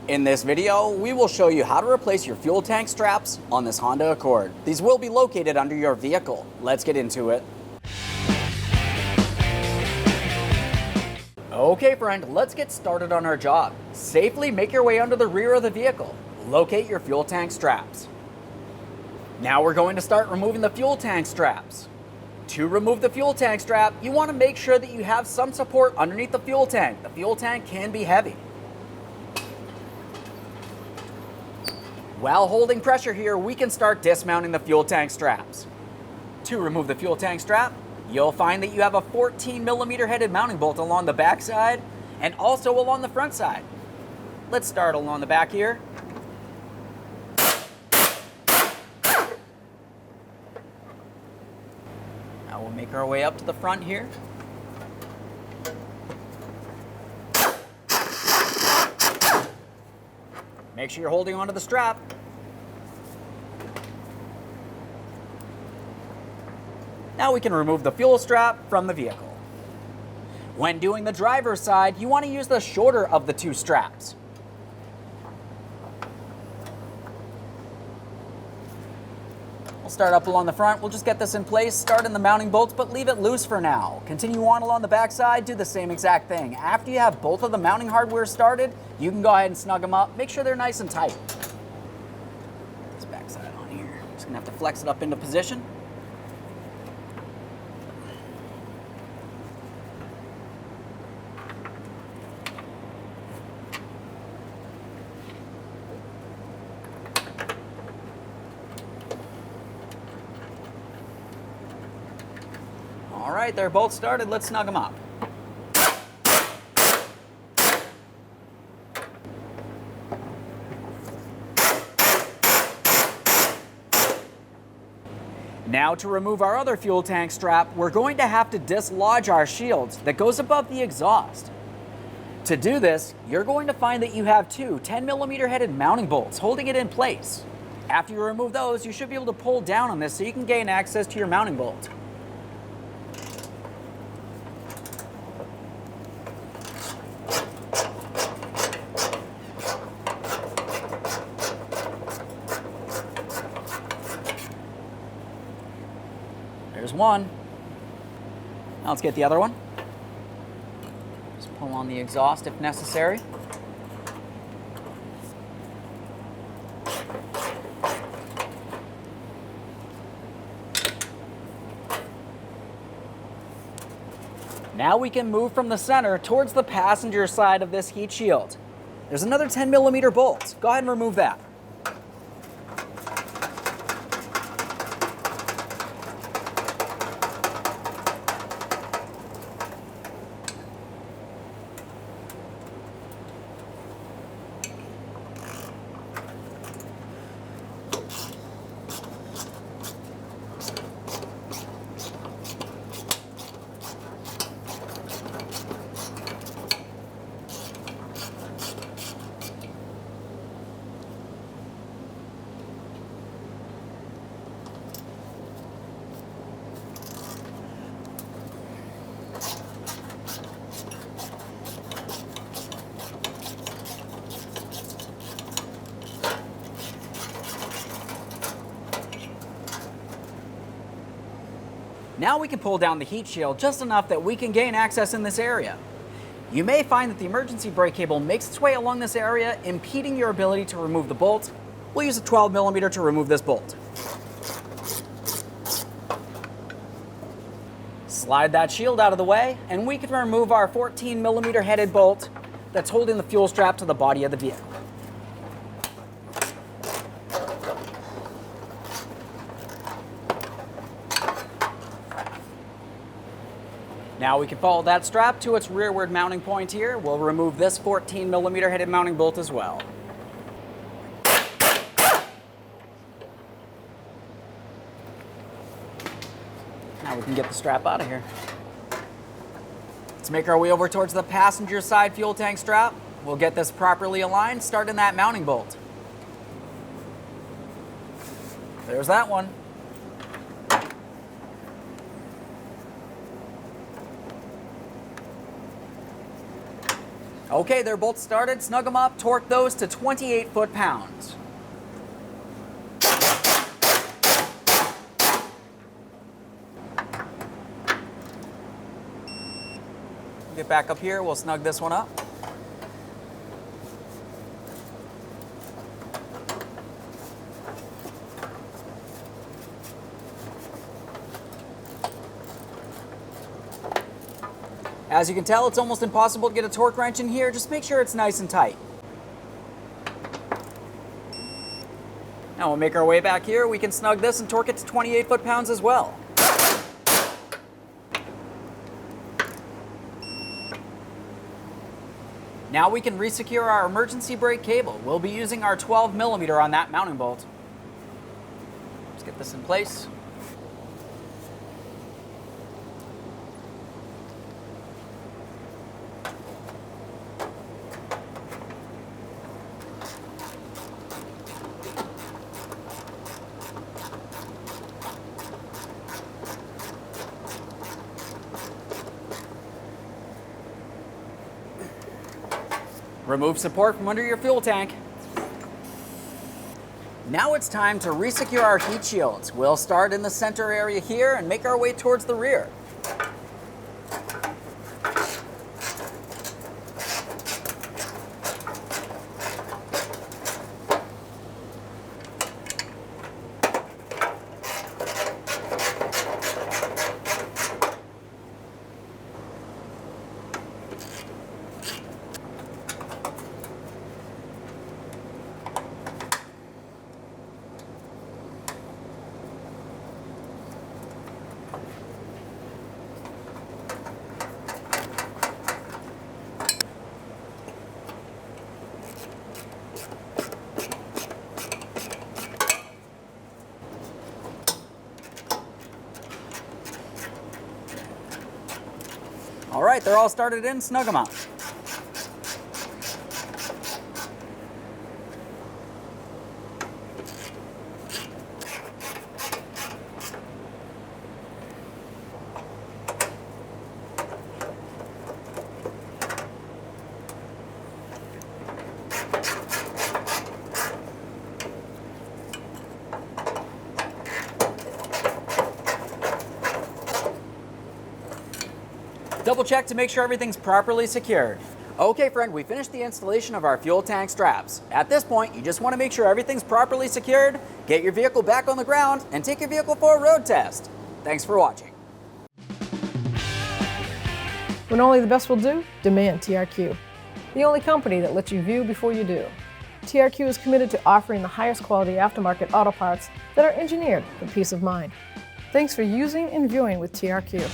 In this video, we will show you how to replace your fuel tank straps on this Honda Accord. These will be located under your vehicle. Let's get into it. Okay friend, let's get started on our job. Safely make your way under the rear of the vehicle. Locate your fuel tank straps. Now we're going to start removing the fuel tank straps. To remove the fuel tank strap, you want to make sure that you have some support underneath the fuel tank. The fuel tank can be heavy. While holding pressure here, we can start dismounting the fuel tank straps. To remove the fuel tank strap, you'll find that you have a 14mm headed mounting bolt along the back side and also along the front side. Let's start along the back here. Now we'll make our way up to the front here. Make sure you're holding onto the strap. Now we can remove the fuel strap from the vehicle. When doing the driver's side, you want to use the shorter of the two straps. We'll start up along the front. We'll just get this in place, start in the mounting bolts, but leave it loose for now. Continue on along the back side, do the same exact thing. After you have both of the mounting hardware started, you can go ahead and snug them up. Make sure they're nice and tight. This back side on here. Just gonna have to flex it up into position. All right, they're both started. Let's snug them up. Now to remove our other fuel tank strap, we're going to have to dislodge our shields that goes above the exhaust. To do this, you're going to find that you have two 10mm headed mounting bolts holding it in place. After you remove those, you should be able to pull down on this so you can gain access to your mounting bolt. There's one. Now let's get the other one. Just pull on the exhaust if necessary. Now we can move from the center towards the passenger side of this heat shield. There's another 10mm bolt. Go ahead and remove that. Now we can pull down the heat shield just enough that we can gain access in this area. You may find that the emergency brake cable makes its way along this area, impeding your ability to remove the bolt. We'll use a 12mm to remove this bolt. Slide that shield out of the way, and we can remove our 14mm headed bolt that's holding the fuel strap to the body of the vehicle. Now we can follow that strap to its rearward mounting point here. We'll remove this 14mm headed mounting bolt as well. Now we can get the strap out of here. Let's make our way over towards the passenger side fuel tank strap. We'll get this properly aligned, starting that mounting bolt. There's that one. Okay, they're both started. Snug them up, torque those to 28 foot-pounds. Get back up here, we'll snug this one up. As you can tell, it's almost impossible to get a torque wrench in here. Just make sure it's nice and tight. Now we'll make our way back here. We can snug this and torque it to 28 foot-pounds as well. Now we can resecure our emergency brake cable. We'll be using our 12mm on that mounting bolt. Let's get this in place. Remove support from under your fuel tank. Now it's time to resecure our heat shields. We'll start in the center area here and make our way towards the rear. All right, they're all started in, snug them up. Double check to make sure everything's properly secured. Okay friend, we finished the installation of our fuel tank straps. At this point, you just want to make sure everything's properly secured, get your vehicle back on the ground, and take your vehicle for a road test. Thanks for watching. When only the best will do, demand TRQ. The only company that lets you view before you do. TRQ is committed to offering the highest quality aftermarket auto parts that are engineered for peace of mind. Thanks for using and viewing with TRQ.